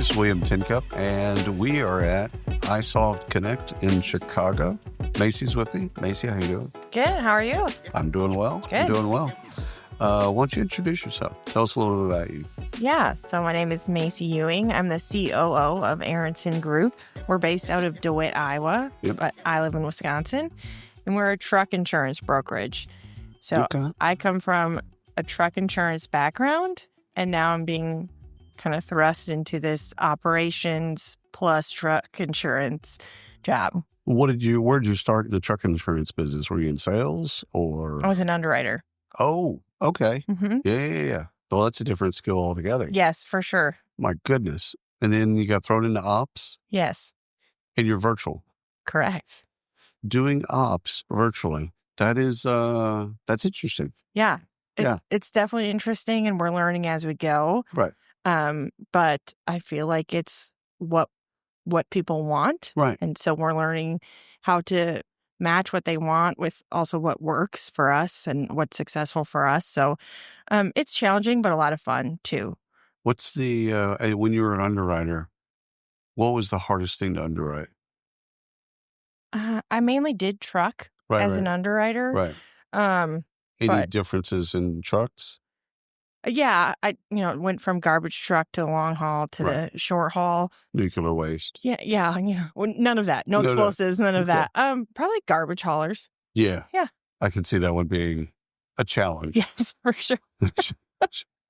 is William Tincup, and we are at isolved Connect in Chicago. Macy's with me. Macy, how you doing? Good. How are you? I'm doing well. Good. I'm doing well. Why don't you introduce yourself? Tell us a little bit about you. Yeah. So my name is Macy Ewing. I'm the COO of Aaronson Group. We're based out of DeWitt, Iowa, but I live in Wisconsin, and we're a truck insurance brokerage. So I come from a truck insurance background, and now I'm being kind of thrust into this operations plus truck insurance job. Where did you start the truck insurance business? Were you in sales or? I was an underwriter. Oh, okay. Mm-hmm. Yeah. Well, that's a different skill altogether. Yes, for sure. My goodness. And then you got thrown into ops? Yes. And you're virtual? Correct. Doing ops virtually. That's interesting. Yeah. It's definitely interesting, and we're learning as we go. Right. But I feel like it's what people want. Right. And so we're learning how to match what they want with also what works for us and what's successful for us. So it's challenging, but a lot of fun too. What's when you were an underwriter, what was the hardest thing to underwrite? I mainly did truck as an underwriter. Right. Any differences in trucks? Yeah, I went from garbage truck to the long haul to the short haul. Nuclear waste. Yeah, none of that. No explosives, none of that. Probably garbage haulers. Yeah. Yeah. I can see that one being a challenge. Yes, for sure.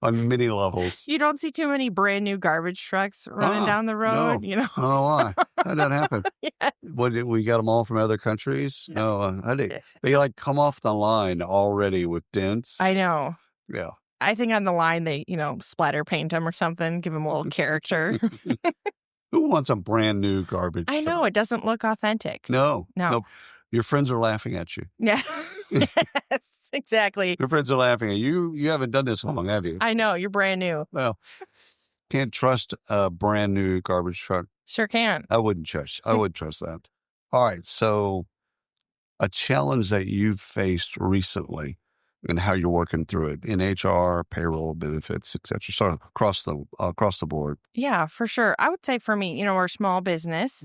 On many levels. You don't see too many brand new garbage trucks running down the road, I don't know why. How'd that happen? Yeah. We got them all from other countries? No, they come off the line already with dents. I know. Yeah. I think on the line they, splatter paint them or something, give them a little character. Who wants a brand new garbage truck? I know, it doesn't look authentic. No. Your friends are laughing at you. Yeah. Yes, exactly. Your friends are laughing at you. You haven't done this long, have you? I know, you're brand new. Well, can't trust a brand new garbage truck. Sure can. I wouldn't trust that. All right. So a challenge that you've faced recently and how you're working through it in HR, payroll, benefits, et cetera, sort of across the board. Yeah, for sure. I would say for me, we're a small business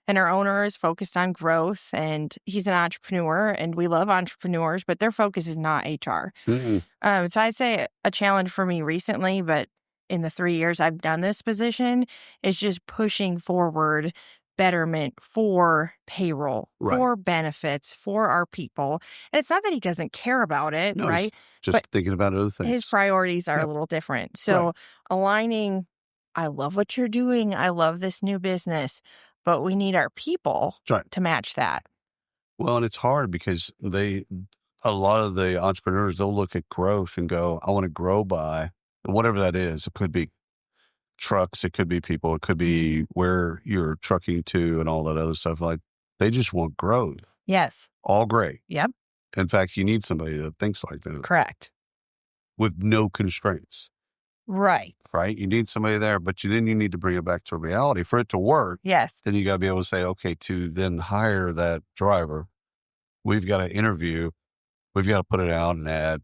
and our owner is focused on growth, and he's an entrepreneur, and we love entrepreneurs, but their focus is not HR. So I'd say a challenge for me recently, but in the 3 years I've done this position, is just pushing forward betterment for payroll, for benefits, for our people. And it's not that he doesn't care about it, right? Just thinking about other things. His priorities are a little different. So aligning, I love what you're doing. I love this new business, but we need our people to match that. Well, and it's hard because a lot of the entrepreneurs, they'll look at growth and go, I want to grow by whatever that is. It could be trucks, it could be people, it could be where you're trucking to and all that other stuff. Like, they just want growth. Yes. All great. Yep. In fact, you need somebody that thinks like that. Correct. With no constraints. Right. You need somebody there, but then you need to bring it back to reality. For it to work, yes, then you got to be able to say, okay, to then hire that driver, we've got to interview, we've got to put it out, an ad,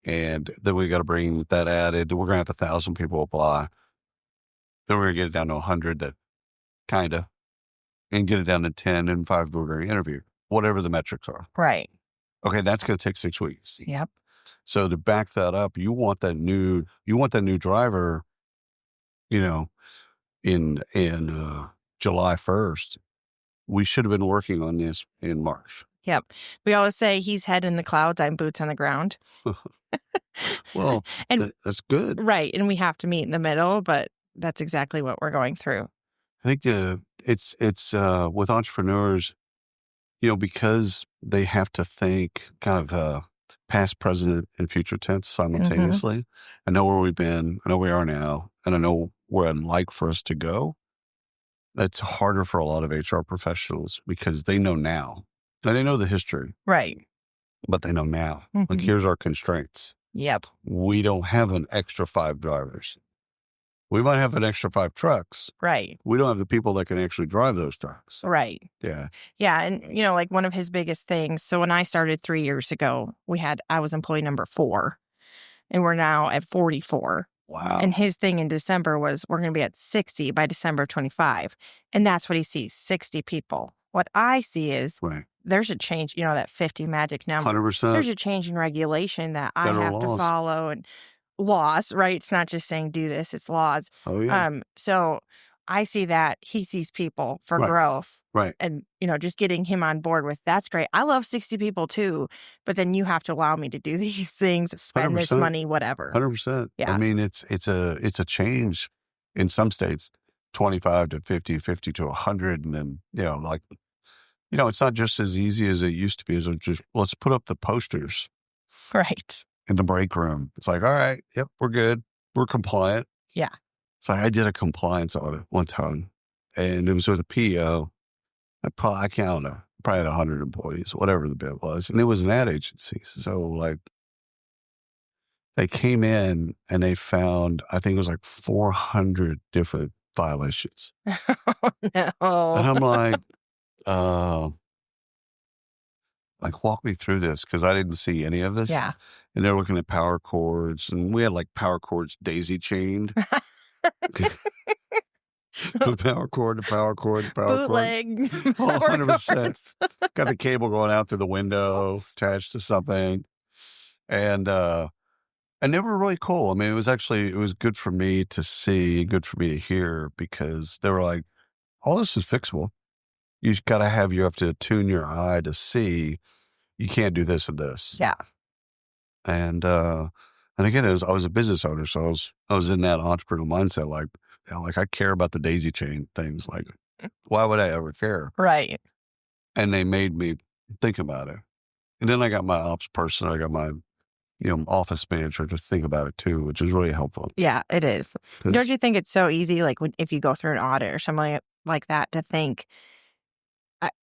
and then we got to bring that ad in. We're going to have 1,000 people apply. Then we're going to get it down to 100 that and get it down to 10 and 5 we're going to interview, whatever the metrics are. Right. Okay, that's going to take 6 weeks. Yep. So to back that up, you want that new driver, in July 1st. We should have been working on this in March. Yep. We always say he's head in the clouds, I'm boots on the ground. Well, and that's good. Right. And we have to meet in the middle, but that's exactly what we're going through. I think it's with entrepreneurs, because they have to think kind of past, present, and future tense simultaneously. I know where we've been, I know where we are now, and I know where I'd like for us to go. That's harder for a lot of HR professionals because they know now. And they know the history. Right. But they know now. Like, here's our constraints. Yep. We don't have an extra 5 drivers. We might have an extra 5 trucks. Right. We don't have the people that can actually drive those trucks. Right. Yeah. Yeah. And, like one of his biggest things. So when I started 3 years ago, I was employee number 4, and we're now at 44. Wow. And his thing in December was, we're going to be at 60 by December 25. And that's what he sees, 60 people. What I see is there's a change, that 50 magic number. 100%. There's a change in regulation that I Federal have to laws. follow, and laws, right? It's not just saying do this, it's laws. Oh, yeah. So I see that he sees people for growth. Right. And, just getting him on board with, that's great. I love 60 people too, but then you have to allow me to do these things, spend 100%. this money, whatever. 100%. Yeah. I mean, it's a change in some states, 25 to 50, 50 to 100. And then, it's not just as easy as it used to be. It's just, let's put up the posters. Right. In the break room. It's like, all right, yep, we're good. We're compliant. Yeah. So I did a compliance audit one time, and it was with a PO. I don't know, probably had 100 employees, whatever the bit was. And it was an ad agency. So they came in and they found, I think it was 400 different violations. Oh, no. And I'm walk me through this, because I didn't see any of this. Yeah. And they're looking at power cords, and we had power cords daisy chained. Power cord to power cord to power Bootleg. cord. 100%. Got the cable going out through the window attached to something. And they were really cool. I mean, it was good for me to see, good for me to hear, because they were like, all this is fixable. You have to tune your eye to see you can't do this and this. Yeah. And again, I was a business owner, so I was in that entrepreneurial mindset, I care about the daisy chain things. Why would I ever care? Right. And they made me think about it. And then I got my ops person, I got my office manager to think about it too, which is really helpful. Yeah, it is. Don't you think it's so easy, if you go through an audit or something like that, to think,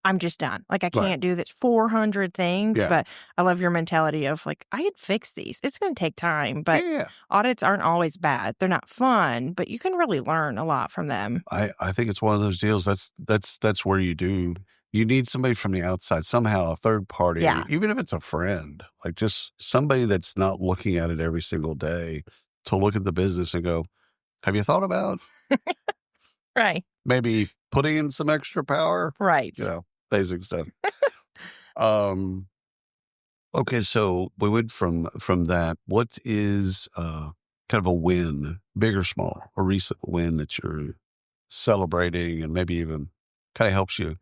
I'm just done. I can't do this 400 things, but I love your mentality of I can fix these. It's going to take time, but audits aren't always bad. They're not fun, but you can really learn a lot from them. I think it's one of those deals. That's where you need somebody from the outside, somehow a third party, even if it's a friend, just somebody that's not looking at it every single day, to look at the business and go, have you thought about right. maybe putting in some extra power? Right. Basic stuff. Okay, so we went from that. What is kind of a win, big or small, a recent win that you're celebrating, and maybe even kind of helps you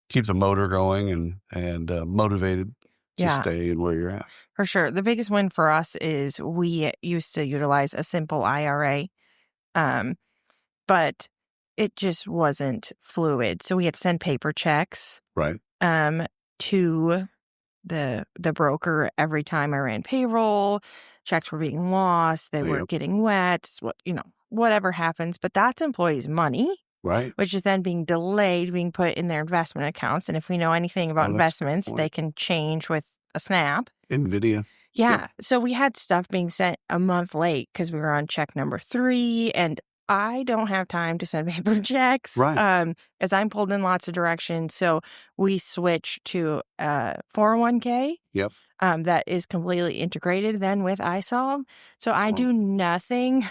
keep the motor going and motivated to stay in where you're at? For sure. The biggest win for us is we used to utilize a simple IRA, but it just wasn't fluid. So we had to send paper checks to the broker every time I ran payroll. Checks were being lost. They were getting wet. Whatever happens. But that's employees' money. Right. Which is then being delayed, being put in their investment accounts. And if we know anything about investments, they can change with a snap. NVIDIA. Yeah. So we had stuff being sent a month late because we were on check number 3. And I don't have time to send paper checks. Right. As I'm pulled in lots of directions. So we switched to 401k. Yep. That is completely integrated then with isolved. So I do nothing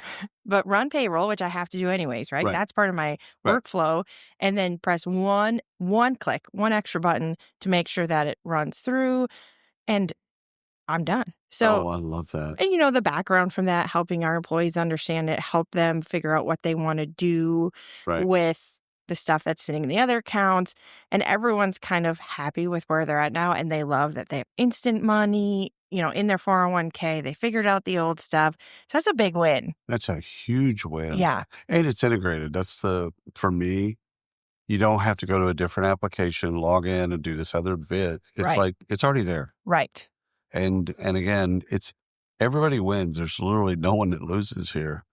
but run payroll, which I have to do anyways, right? That's part of my workflow. And then press one click, one extra button to make sure that it runs through, and I'm done. So, I love that. And the background from that, helping our employees understand it, help them figure out what they want to do with the stuff that's sitting in the other accounts, and everyone's kind of happy with where they're at now, and they love that they have instant money, in their 401k. They figured out the old stuff. So that's a big win. That's a huge win. Yeah. And it's integrated. For me, you don't have to go to a different application, log in and do this other bit. It's it's already there. Right. And again, everybody wins. There's literally no one that loses here,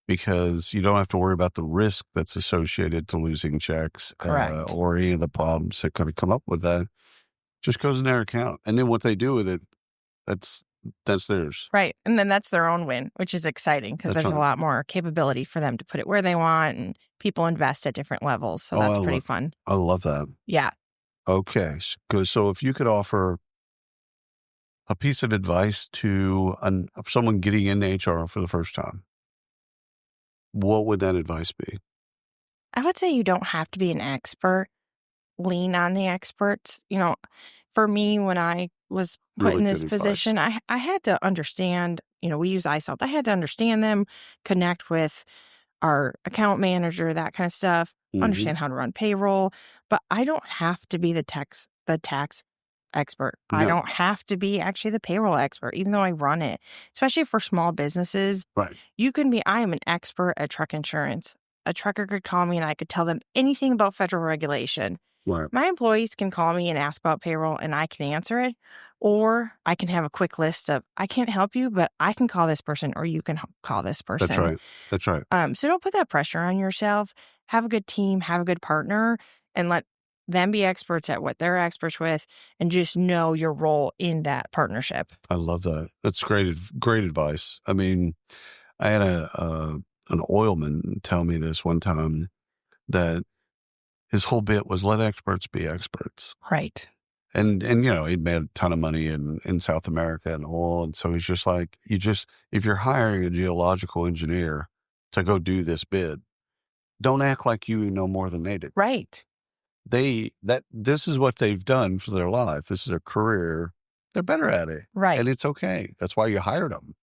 because you don't have to worry about the risk that's associated to losing checks or any of the problems that could come up with that. Just goes in their account. And then what they do with it, that's theirs. Right. And then that's their own win, which is exciting because there's a lot more capability for them to put it where they want, and people invest at different levels. So that's pretty fun. I love that. Yeah. Okay. Good. So if you could offer a piece of advice to someone getting into HR for the first time, What would that advice be? I would say you don't have to be an expert. Lean on the experts. For me, when I was put Really in good this advice. position, I had to understand, we use isolved. I had to understand them, connect with our account manager, that kind of stuff, Mm-hmm. understand how to run payroll. But I don't have to be the tax expert. I No. don't have to be actually the payroll expert, even though I run it. Especially for small businesses, Right. I am an expert at truck insurance. A trucker could call me and I could tell them anything about federal regulation. Right. My employees can call me and ask about payroll and I can answer it, or I can have a quick list of, I can't help you, but I can call this person or you can call this That's person. right. That's right. So don't put that pressure on yourself. Have a good team, have a good partner, and let them be experts at what they're experts with, and just know your role in that partnership. I love that. That's great advice. I mean, I had an oilman tell me this one time that his whole bit was let experts be experts. Right. And he'd made a ton of money in South America and oil. And so he's just like, if you're hiring a geological engineer to go do this bid, don't act like you know more than they do. Right. This is what they've done for their life. This is their career. They're better at it. Right. And it's okay. That's why you hired them.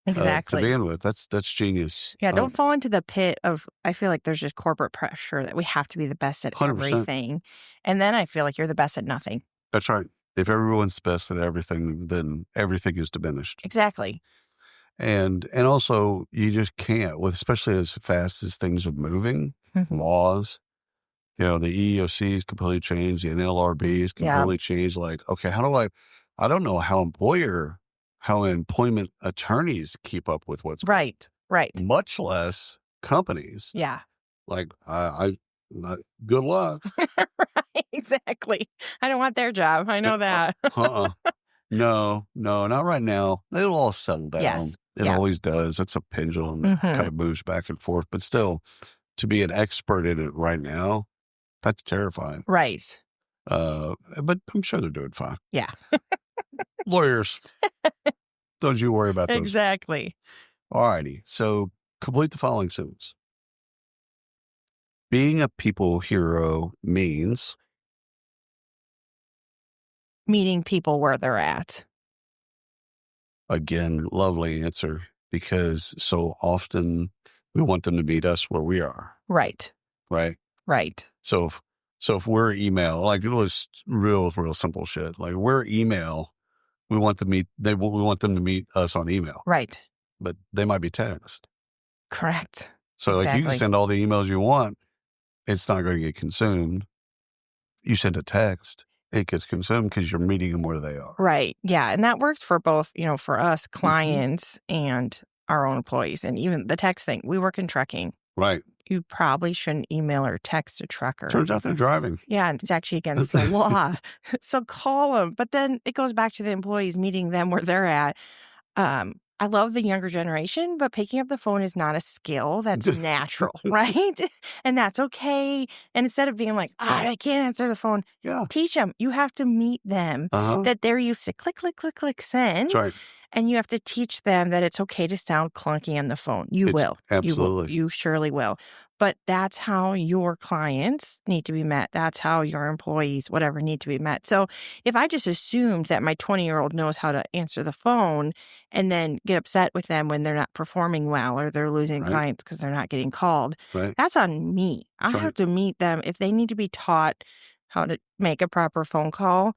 Exactly. To begin with. That's genius. Yeah, don't fall into the pit of, I feel like there's just corporate pressure that we have to be the best at 100%. everything. And then I feel like you're the best at nothing. That's right. If everyone's best at everything, then everything is diminished. Exactly. And also you just can't, especially as fast as things are moving, laws, the EEOC's completely changed, the NLRB's completely changed. Like, okay, I don't know how employment attorneys keep up with what's right, much less companies. Yeah. Like, good luck. Right, exactly. I don't want their job. I know that. No, not right now. It'll all settle down. Yes. It always does. It's a pendulum that kind of moves back and forth. But still, to be an expert in it right now, that's terrifying. Right. But I'm sure they're doing fine. Yeah. Lawyers, don't you worry about those. Exactly. All righty. So complete the following sentence. Being a people hero means meeting people where they're at. Again, lovely answer, because so often we want them to meet us where we are. Right. Right. Right. So if we're email, like it was real simple shit. Like we're email, we want them to meet us on email. Right. But they might be text. Correct. So like you can send all the emails you want. It's not going to get consumed. You send a text, it gets consumed because you're meeting them where they are. Right. Yeah. And that works for both, for us clients and our own employees. And even the text thing, we work in trucking. Right. You probably shouldn't email or text a trucker. Turns out they're driving. Yeah, and it's actually against the law. So call them. But then it goes back to the employees meeting them where they're at. I love the younger generation, but picking up the phone is not a skill that's natural, right? And that's okay. And instead of being like, I can't answer the phone, teach them. You have to meet them that they're used to click, send. That's right. And you have to teach them that it's okay to sound clunky on the phone. You will. Absolutely. You surely will. But that's how your clients need to be met. That's how your employees, whatever, need to be met. So if I just assumed that my 20-year-old knows how to answer the phone and then get upset with them when they're not performing well or they're losing clients because they're not getting called, that's on me. I have to meet them. If they need to be taught how to make a proper phone call,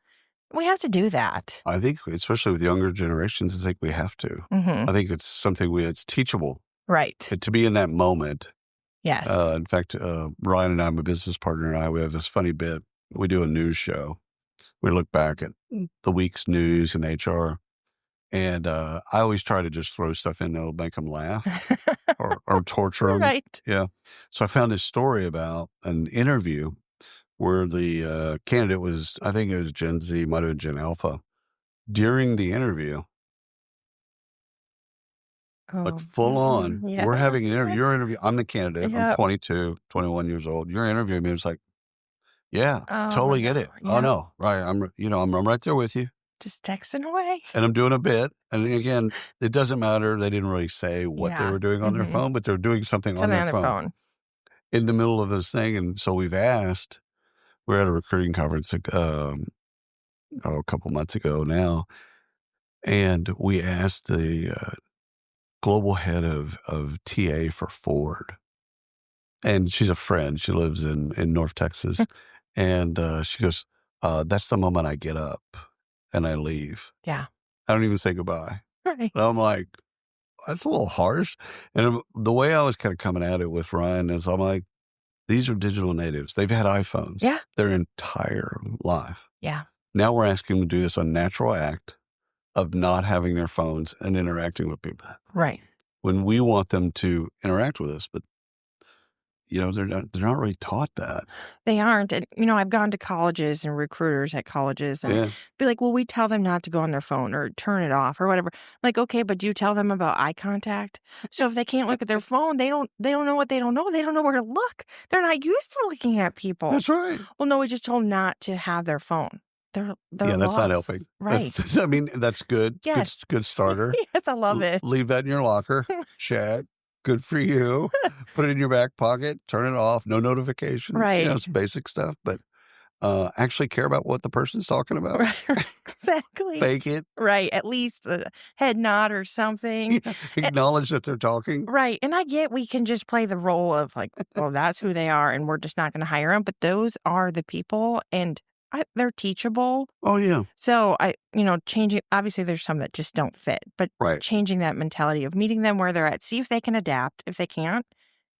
we have to do that. I think, especially with younger generations, I think we have to. I think it's something it's teachable. Right. To be in that moment. Yes. In fact, Ryan and I, my business partner and I, we have this funny bit. We do a news show. We look back at the week's news and HR. And I always try to just throw stuff in that'll make them laugh or torture them. Right. Yeah. So I found this story about an interview where the candidate was, I think it was Gen Z, might have been Gen Alpha. During the interview, like full on, we're having an interview. You're interviewing, I'm the candidate. I'm 22, 21 years old. You're interviewing me. It's like, totally get it. Oh no, right. I'm right there with you. Just texting away. And I'm doing a bit. And again, it doesn't matter. They didn't really say what they were doing on their phone, but they're doing something on their phone in the middle of this thing. And so we're at a recruiting conference a couple months ago now. And we asked the global head of TA for Ford. And she's a friend. She lives in North Texas. And she goes, that's the moment I get up and I leave. Yeah. I don't even say goodbye. Right. And I'm like, that's a little harsh. And the way I was kind of coming at it with Ryan is I'm like, these are digital natives. They've had iPhones their entire life. Yeah. Now we're asking them to do this unnatural act of not having their phones and interacting with people. Right. When we want them to interact with us, but they're not really taught that. They aren't. And, I've gone to colleges and recruiters at colleges and be like, well, we tell them not to go on their phone or turn it off or whatever. Like, okay, but do you tell them about eye contact? So if they can't look at their phone, they don't know what they don't know. They don't know where to look. They're not used to looking at people. That's right. Well, no, we just told them not to have their phone. They're that's lost. Not helping. Right. That's good. Yes. Good starter. Yes, I love it. Leave that in your locker. Check. Good for you. Put it in your back pocket. Turn it off. No notifications. Right. Some basic stuff. But actually care about what the person's talking about. Right. Exactly. Fake it. Right. At least a head nod or something. Yeah. Acknowledge that they're talking. Right. And I get we can just play the role of like, well, that's who they are and we're just not going to hire them. But those are the people and they're teachable. Oh, yeah. So changing, obviously there's some that just don't fit, but changing that mentality of meeting them where they're at, see if they can adapt. If they can't,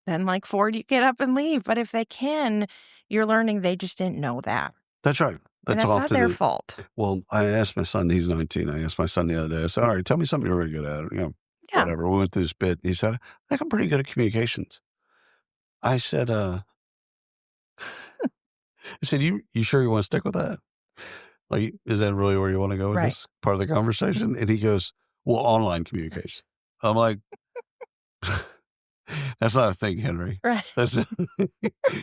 then like Ford, you get up and leave. But if they can, you're learning they just didn't know that. That's right. That's not their fault. Well, I asked my son, he's 19. I asked my son the other day, I said, all right, tell me something you're really good at. Whatever. We went through this bit. He said, I think I'm pretty good at communications. I said, you sure you want to stick with that? Like, is that really where you want to go with this part of the conversation? And he goes, well, online communication. I'm like, that's not a thing, Henry. Right. That's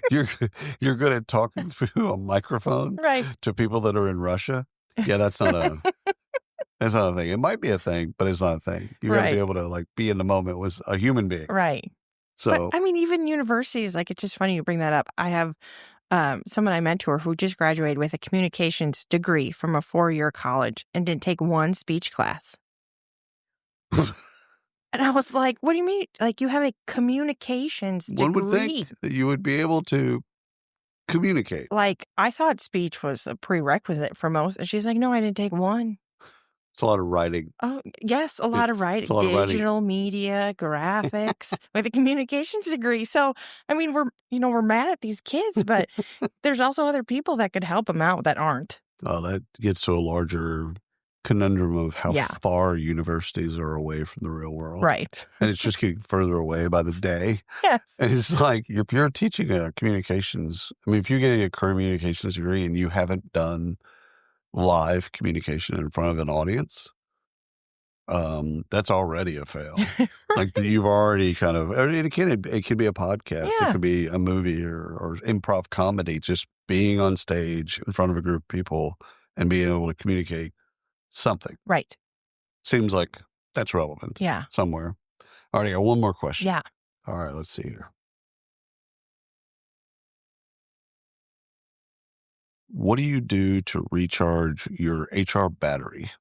you're good at talking through a microphone to people that are in Russia. Yeah, that's not a thing. It might be a thing, but it's not a thing. You got to be able to like be in the moment with a human being. Right. So, but, even universities, like it's just funny you bring that up. I have someone I mentor who just graduated with a communications degree from a 4-year college and didn't take one speech class. And I was like, what do you mean? Like, you have a communications degree. One would think that you would be able to communicate. Like, I thought speech was a prerequisite for most. And she's like, no, I didn't take one. It's a lot of writing. Oh, yes, a lot of writing. Digital media, graphics with a communications degree. So, we're mad at these kids, but there's also other people that could help them out that aren't. Oh, that gets to a larger conundrum of how far universities are away from the real world. Right. And it's just getting further away by the day. Yes. And it's like, if you're teaching communications, if you're getting a communications degree and you haven't done live communication in front of an audience, that's already a fail. Like you've already kind of, it can be a podcast, it could be a movie or improv comedy, just being on stage in front of a group of people and being able to communicate something. Right. Seems like that's relevant. Yeah. Somewhere. All right, I got one more question. Yeah. All right, let's see here. What do you do to recharge your HR battery?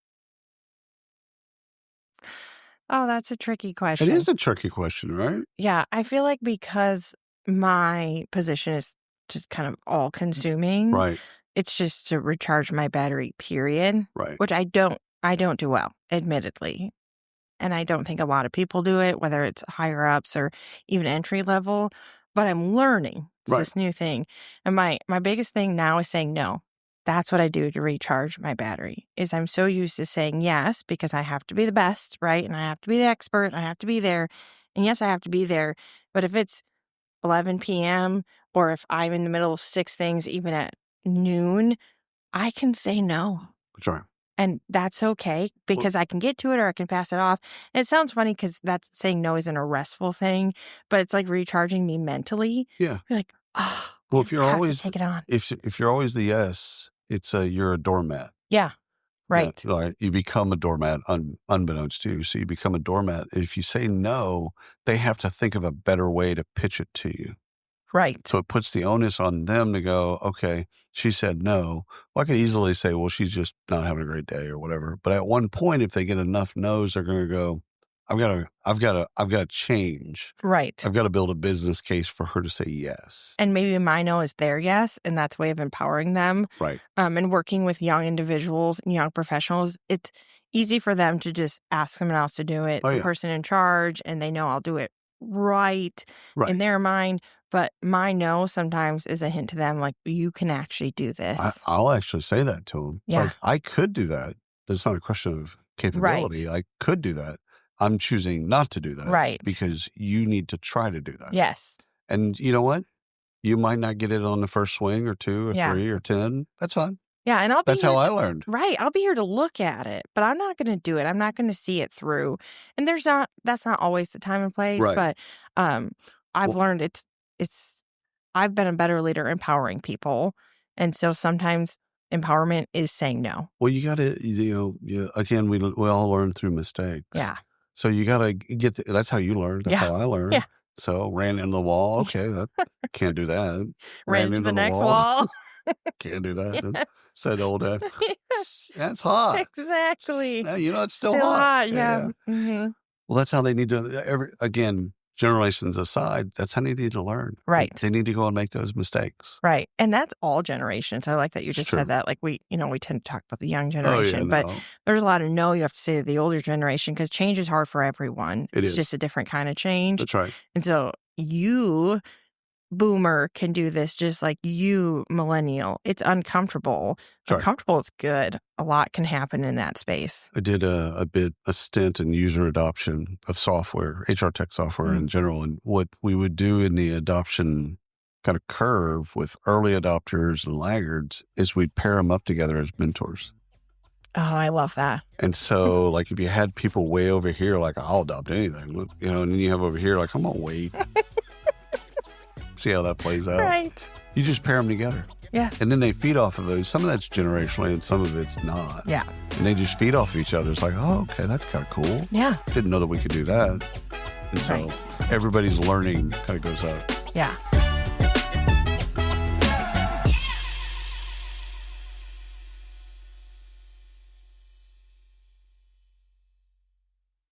Oh, that's a tricky question. It is a tricky question, right? Yeah. I feel like because my position is just kind of all consuming. Right. It's just to recharge my battery, period. Right. Which I don't do well, admittedly. And I don't think a lot of people do it, whether it's higher ups or even entry level. But I'm learning. It's this new thing. And my biggest thing now is saying no. That's what I do to recharge my battery, is I'm so used to saying yes because I have to be the best, right? And I have to be the expert. I have to be there. And yes, I have to be there. But if it's 11 p.m. or if I'm in the middle of 6 things, even at noon, I can say no. Sure. And that's okay because I can get to it or I can pass it off. And it sounds funny because that's saying no isn't a restful thing, but it's like recharging me mentally. Yeah. You're like, oh, well, if you're always take it on. If you're always the yes, it's you're a doormat. Yeah. Right. You become a doormat unbeknownst to you. So you become a doormat. If you say no, they have to think of a better way to pitch it to you. Right. So it puts the onus on them to go, okay, she said no. Well, I could easily say, well, she's just not having a great day or whatever. But at one point, if they get enough no's, they're going to go, I've got to change. Right. I've got to build a business case for her to say yes. And maybe my no is their yes, and that's a way of empowering them. Right. And working with young individuals and young professionals, it's easy for them to just ask someone else to do it, the person in charge, and they know I'll do it right in their mind. But my no sometimes is a hint to them, like, you can actually do this. I'll actually say that to them. It's like, I could do that. It's not a question of capability. I could do that. I'm choosing not to do that. Right. Because you need to try to do that. Yes. And you know what? You might not get it on the first swing or 2 or 3 or 10. That's fine. Yeah, and that's how I learned. Right. I'll be here to look at it, but I'm not going to do it. I'm not going to see it through. And that's not always the time and place, but I've learned I've been a better leader empowering people. And so sometimes empowerment is saying no. Well, you got to, again, we all learn through mistakes. Yeah. So you got to that's how you learn. That's how I learned. Yeah. So ran into the wall. Okay, can't do that. Ran into the next wall. Can't do that. Yes. Said old dad. That's hot. Exactly. It's still hot. Yeah. Mm-hmm. Well, that's how they need to, again, generations aside, that's how they need to learn. Right. They need to go and make those mistakes. Right. And that's all generations. I like that you just said that. Like we tend to talk about the young generation, but there's a lot of no you have to say to the older generation because change is hard for everyone. It's just a different kind of change. That's right. And so you, boomer, can do this just like you, millennial. It's uncomfortable. Sure. Uncomfortable is good. A lot can happen in that space. I did a stint in user adoption of software, HR tech software in general. And what we would do in the adoption kind of curve with early adopters and laggards is we'd pair them up together as mentors. Oh, I love that. And so like if you had people way over here, like I'll adopt anything, and then you have over here, like I'm going to wait. See how that plays out. Right. You just pair them together. Yeah. And then they feed off of those. Some of that's generationally and some of it's not. Yeah. And they just feed off of each other. It's like, oh, okay, that's kind of cool. Yeah. Didn't know that we could do that. And so everybody's learning kind of goes up. Yeah.